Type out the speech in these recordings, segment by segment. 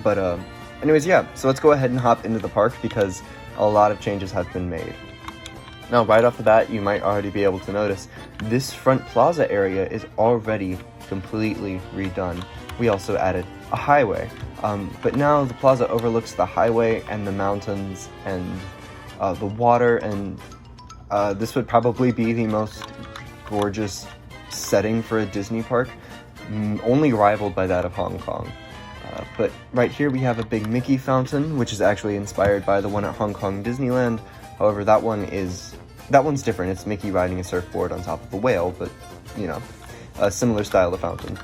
But anyways, yeah, so let's go ahead and hop into the park because a lot of changes have been made. Now, right off the bat, you might already be able to notice this front plaza area is already completely redone. We also added a highway, but now the plaza overlooks the highway and the mountains and the water, and this would probably be the most gorgeous setting for a Disney park, only rivaled by that of Hong Kong. But right here we have a big Mickey fountain, which is actually inspired by the one at Hong Kong Disneyland. However, that one's different. It's Mickey riding a surfboard on top of a whale, but, you know, a similar style of fountain.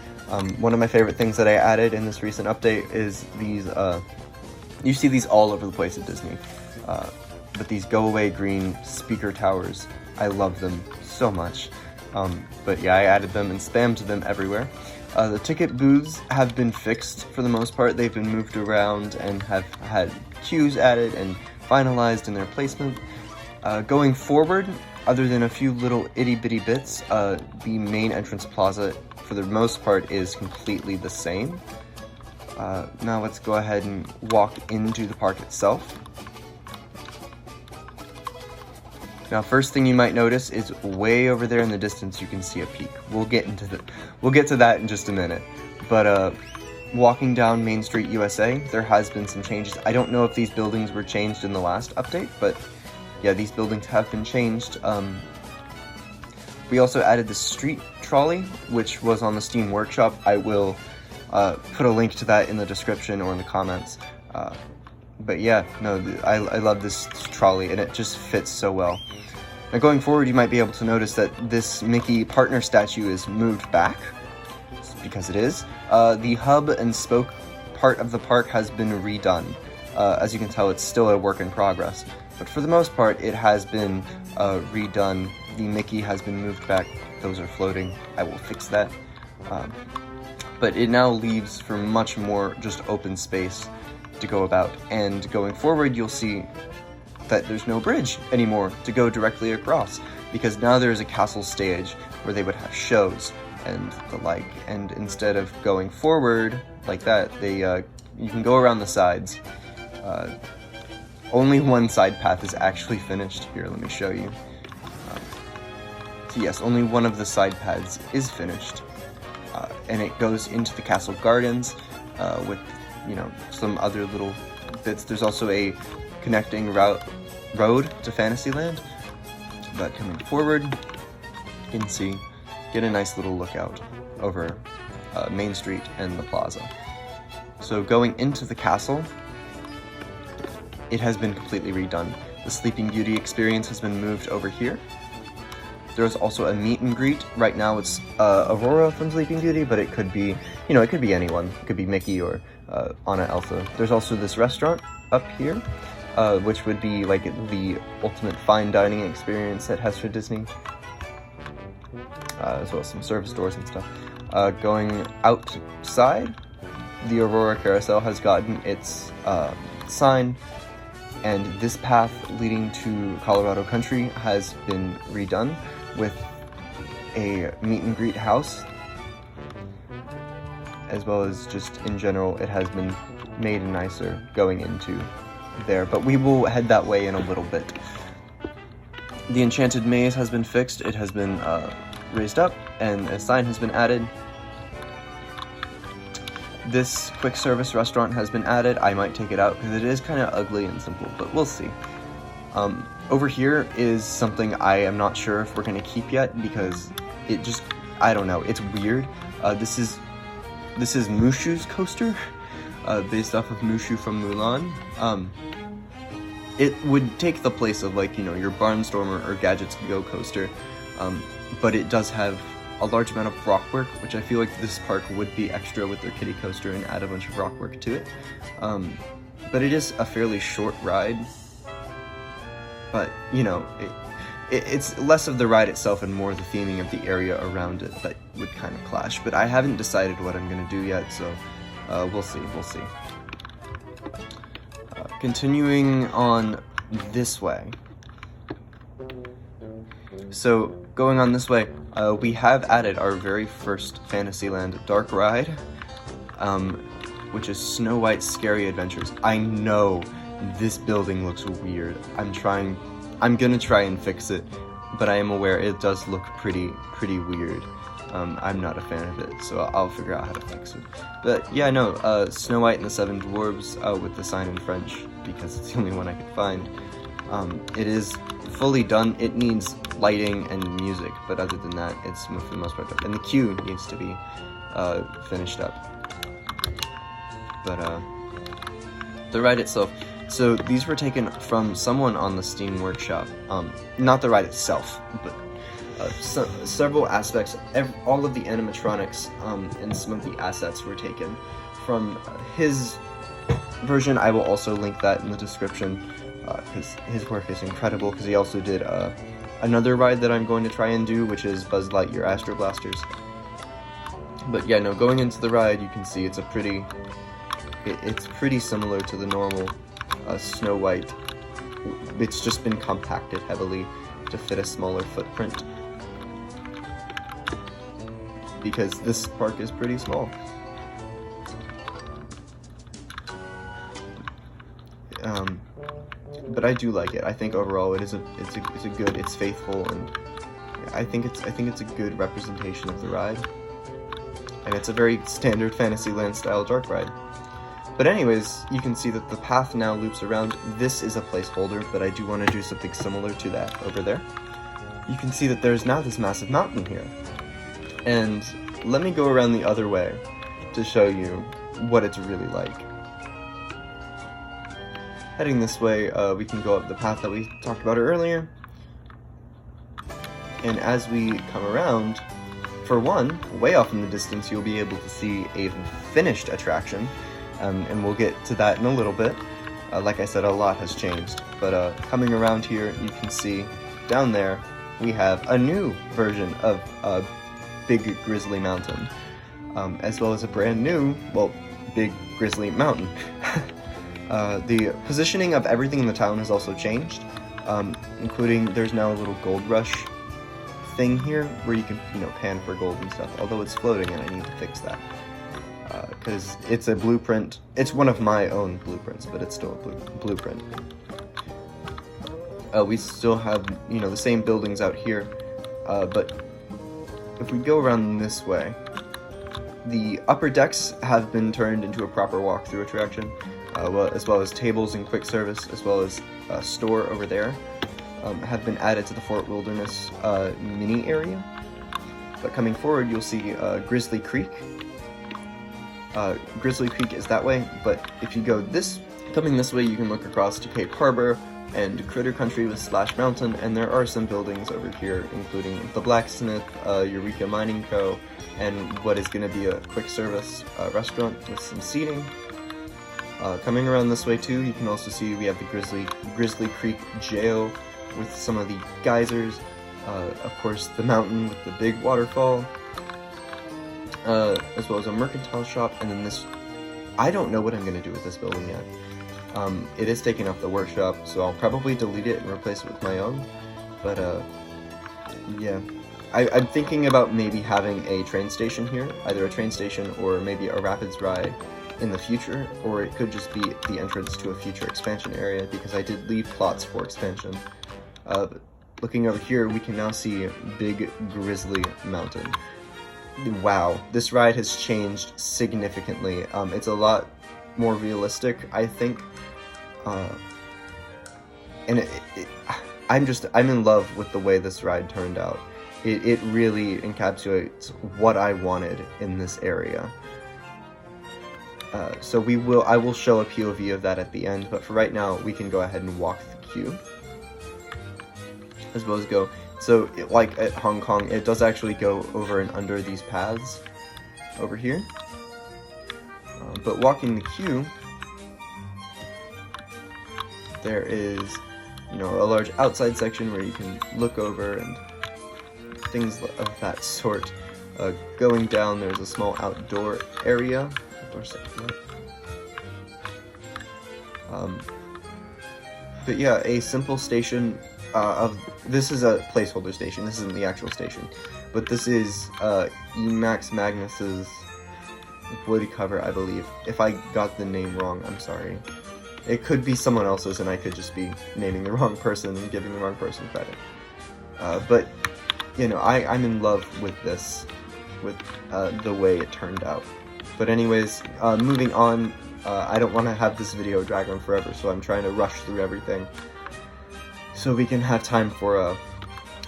One of my favorite things that I added in this recent update is these, you see these all over the place at Disney, but these go-away green speaker towers, I love them so much. But yeah, I added them and spammed them everywhere. The ticket booths have been fixed for the most part. They've been moved around and have had queues added and finalized in their placement. Going forward, other than a few little itty-bitty bits, the main entrance plaza, for the most part, is completely the same. Now let's go ahead and walk into the park itself. Now, first thing you might notice is way over there in the distance you can see a peak. We'll get to that in just a minute. But walking down Main Street USA, there has been some changes. I don't know if these buildings were changed in the last update, but yeah, these buildings have been changed. We also added the street trolley, which was on the Steam Workshop. I will put a link to that in the description or in the comments. But yeah, no, I love this trolley, and it just fits so well. Now going forward, you might be able to notice that this Mickey partner statue is moved back, because it is. The hub and spoke part of the park has been redone. As you can tell, it's still a work in progress, but for the most part, it has been redone. The Mickey has been moved back. Those are floating. I will fix that. But it now leaves for much more just open space to go about, and going forward you'll see that there's no bridge anymore to go directly across, because now there's a castle stage where they would have shows and the like, and instead of going forward like that, they you can go around the sides. Only one side path is actually finished. Here, let me show you. So yes, only one of the side paths is finished, and it goes into the castle gardens with, you know, some other little bits. There's also a connecting road to Fantasyland. But coming forward, you can see, get a nice little lookout over Main Street and the plaza. So going into the castle, it has been completely redone. The Sleeping Beauty experience has been moved over here. There's also a meet and greet. Right now it's Aurora from Sleeping Beauty, but it could be, you know, it could be anyone. It could be Mickey or Anna Elsa. There's also this restaurant up here, which would be like the ultimate fine dining experience at Hessra Disney, as well as some service doors and stuff. Going outside, the Aurora Carousel has gotten its sign, and this path leading to Colorado Country has been redone with a meet and greet house, as well as just in general it has been made nicer going into there, but we will head that way in a little bit. The Enchanted Maze has been fixed. It has been raised up and a sign has been added. This quick service restaurant has been added. I might take it out because it is kind of ugly and simple, but we'll see. Over here is something I am not sure if we're going to keep yet, because it just, I don't know, it's weird. This is Mushu's coaster, based off of Mushu from Mulan. It would take the place of, like, you know, your Barnstormer or Gadgets Go coaster, but it does have a large amount of rock work, which I feel like this park would be extra with their kiddie coaster and add a bunch of rock work to it. But it is a fairly short ride, but, you know, it's less of the ride itself and more the theming of the area around it that would kind of clash. But I haven't decided what I'm going to do yet, so we'll see. Continuing on this way. So, going on this way, we have added our very first Fantasyland dark ride, which is Snow White's Scary Adventures. I know this building looks weird. I'm gonna try and fix it, but I am aware it does look pretty weird. I'm not a fan of it, so I'll figure out how to fix it. But yeah, no, Snow White and the Seven Dwarves with the sign in French, because it's the only one I could find. It is fully done. It needs lighting and music, but other than that, it's for the most part done. And the queue needs to be finished up. But the ride itself, so these were taken from someone on the Steam Workshop. Not the ride itself, but several aspects, all of the animatronics and some of the assets were taken from his version. I will also link that in the description, because his work is incredible, because he also did another ride that I'm going to try and do, which is Buzz Lightyear Astro Blasters. But yeah, no, going into the ride, you can see it's it's pretty similar to the normal Snow White. It's just been compacted heavily to fit a smaller footprint, because this park is pretty small. But I do like it. I think overall it's good, it's faithful, and I think it's a good representation of the ride. And it's a very standard Fantasyland style dark ride. But anyways, you can see that the path now loops around. This is a placeholder, but I do want to do something similar to that over there. You can see that there's now this massive mountain here. And let me go around the other way to show you what it's really like. Heading this way, we can go up the path that we talked about earlier. And as we come around, for one, way off in the distance, you'll be able to see a finished attraction. And we'll get to that in a little bit. Like I said, a lot has changed. But coming around here, you can see down there, we have a new version of Big Grizzly Mountain, as well as a brand new, well, Big Grizzly Mountain. The positioning of everything in the town has also changed, including there's now a little gold rush thing here where you can, pan for gold and stuff, although it's floating and I need to fix that. Because it's a blueprint. It's one of my own blueprints, but it's still a blueprint. We still have, the same buildings out here, but if we go around this way, the upper decks have been turned into a proper walkthrough attraction, as well as tables and quick service, as well as a store over there, have been added to the Fort Wilderness mini area. But coming forward, you'll see Grizzly Creek. Grizzly Peak is that way, but if you go coming this way, you can look across to Cape Harbor and Critter Country with Splash Mountain, and there are some buildings over here, including the Blacksmith, Eureka Mining Co., and what is going to be a quick service restaurant with some seating. Coming around this way too, you can also see we have the Grizzly Creek Jail with some of the geysers, of course the mountain with the big waterfall, as well as a mercantile shop, and then this, I don't know what I'm going to do with this building yet. It is taking off the workshop, so I'll probably delete it and replace it with my own, but yeah. I'm thinking about maybe having a train station here, either a train station or maybe a rapids ride in the future, or it could just be the entrance to a future expansion area, because I did leave plots for expansion. Looking over here, we can now see Big Grizzly Mountain. Wow, this ride has changed significantly. It's a lot more realistic, I think, and I'm in love with the way this ride turned out. It really encapsulates what I wanted in this area. So I will show a POV of that at the end, but for right now, we can go ahead and walk the queue, as well as go. So, like at Hong Kong, it does actually go over and under these paths over here. But walking the queue, there is, a large outside section where you can look over and things of that sort. Going down, there's a small outdoor area. But yeah, a simple station. This is a placeholder station. This isn't the actual station, but this is Emax Magnus's would cover, I believe. If I got the name wrong, I'm sorry. It could be someone else's, and I could just be naming the wrong person and giving the wrong person credit. But, you know, I'm in love with this, with the way it turned out. But anyways, moving on, I don't want to have this video drag on forever, so I'm trying to rush through everything so we can have time for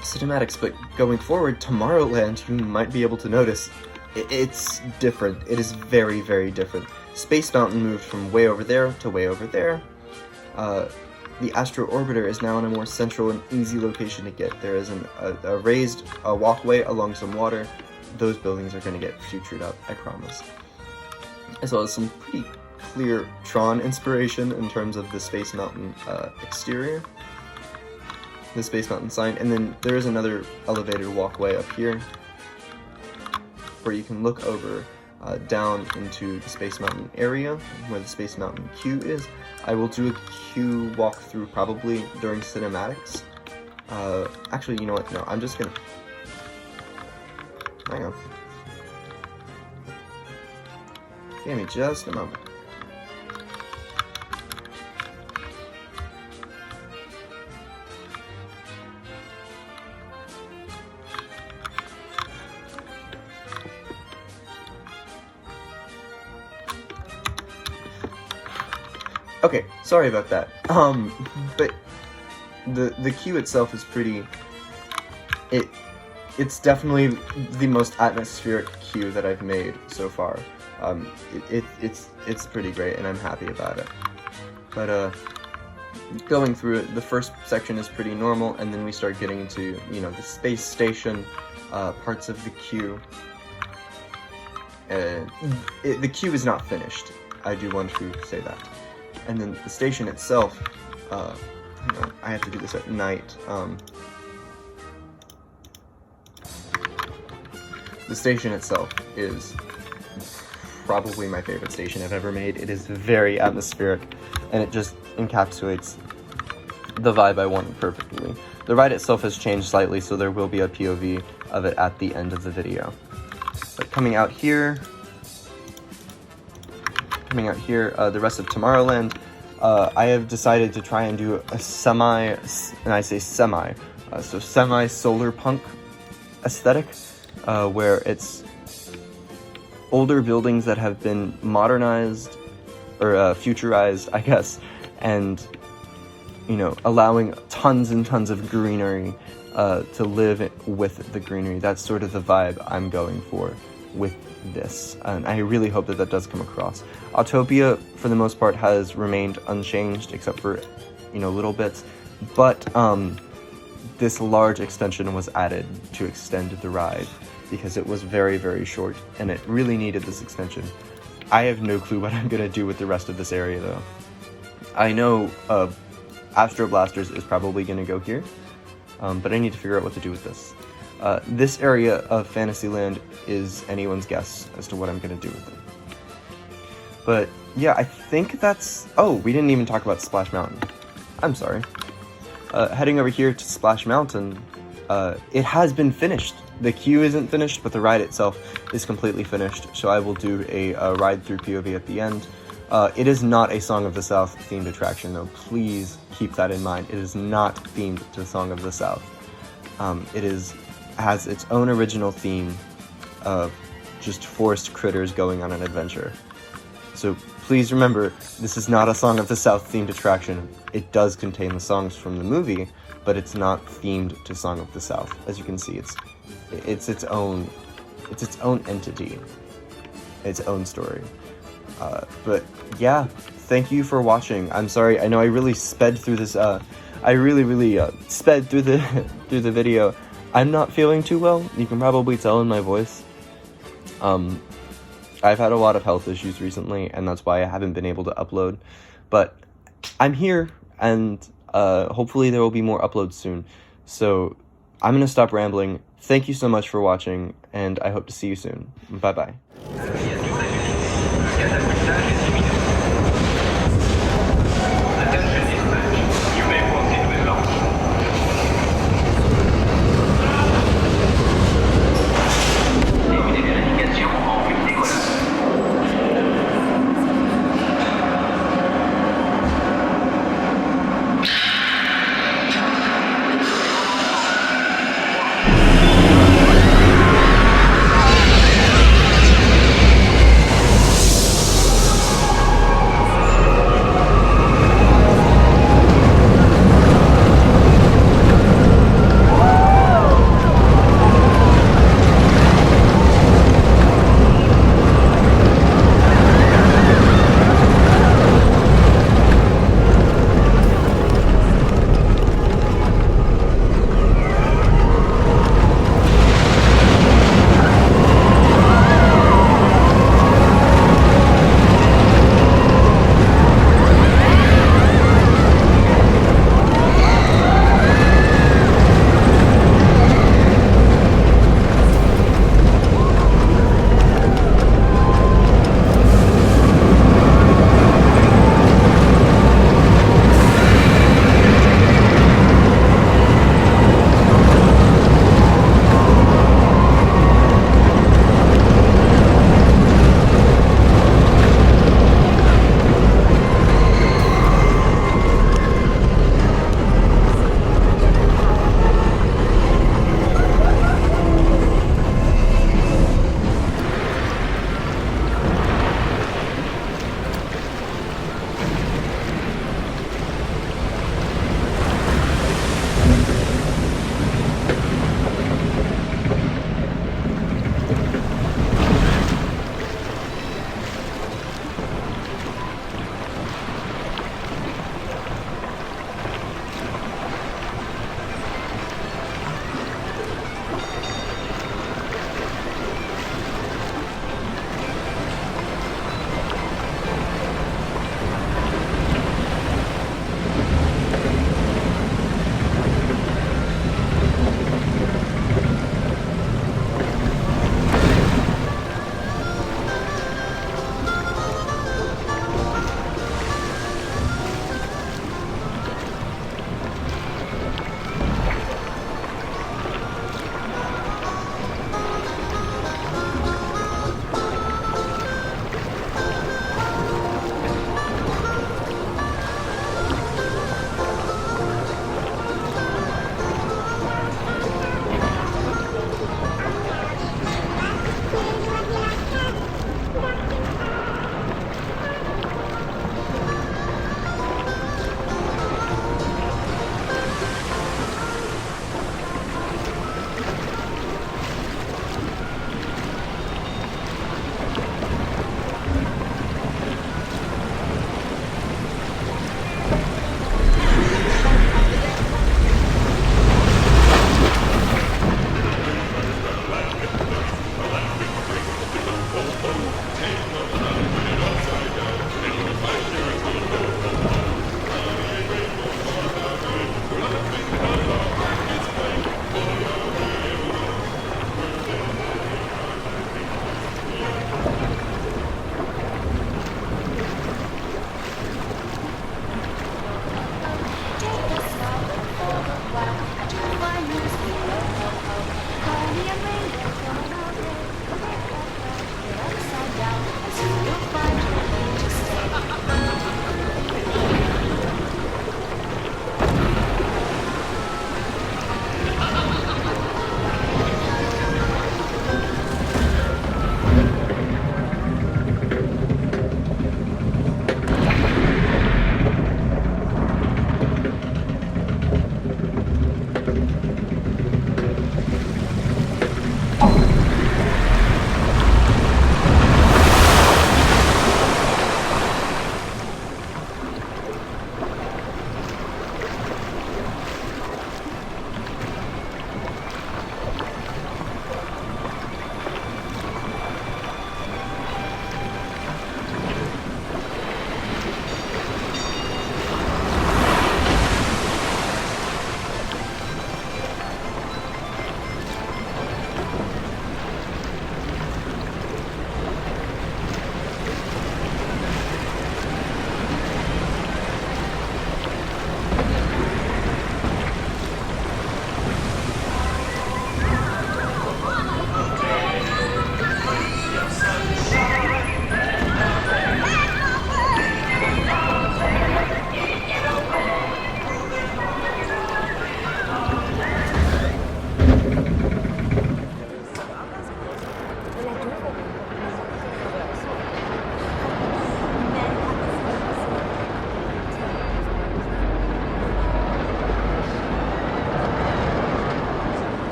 cinematics. But going forward, Tomorrowland, you might be able to notice, it's different. It is very, very different. Space Mountain moved from way over there to way over there. The Astro Orbiter is now in a more central and easy location to get. There is a raised walkway along some water. Those buildings are going to get futured up, I promise. As well as some pretty clear Tron inspiration in terms of the Space Mountain exterior. The Space Mountain sign. And then there is another elevated walkway up here where you can look over down into the Space Mountain area where the Space Mountain queue is. I will do a queue walkthrough probably during cinematics. Actually, you know what? No, I'm just gonna... Hang on. Give me just a moment. Okay, sorry about that. But the queue itself is pretty... It's definitely the most atmospheric queue that I've made so far. It's pretty great, and I'm happy about it. But going through it, the first section is pretty normal, and then we start getting into, you know, the space station parts of the queue. The queue is not finished. I do want to say that. And then the station itself, you know, I have to do this at night. The station itself is probably my favorite station I've ever made. It is very atmospheric, and it just encapsulates the vibe I wanted perfectly. The ride itself has changed slightly, so there will be a POV of it at the end of the video. But coming out here, the rest of Tomorrowland, I have decided to try and do a semi, so semi-solar punk aesthetic, where it's older buildings that have been modernized, or futurized, I guess, and, you know, allowing tons and tons of greenery to live with the greenery. That's sort of the vibe I'm going for with this, and I really hope that that does come across. Autopia, for the most part, has remained unchanged, except for, you know, little bits, but this large extension was added to extend the ride, because it was very, very short, and it really needed this extension. I have no clue what I'm gonna do with the rest of this area, though. I know Astro Blasters is probably gonna go here, but I need to figure out what to do with this. This area of Fantasyland is anyone's guess as to what I'm gonna do with it. But yeah, I think that's... Oh, we didn't even talk about Splash Mountain. I'm sorry. Heading over here to Splash Mountain, it has been finished. The queue isn't finished, but the ride itself is completely finished, so I will do a ride-through POV at the end. It is not a Song of the South themed attraction, though. Please keep that in mind. It is not themed to Song of the South. It has its own original theme of just forest critters going on an adventure. So please remember, this is not a Song of the South themed attraction. It does contain the songs from the movie, but it's not themed to Song of the South. As you can see, it's its own entity, its own story. But yeah, thank you for watching. I'm sorry, I know I really sped through this. I really sped through the video. I'm not feeling too well. You can probably tell in my voice. I've had a lot of health issues recently, and that's why I haven't been able to upload. But I'm here, and hopefully there will be more uploads soon. So I'm gonna stop rambling. Thank you so much for watching, and I hope to see you soon. Bye-bye.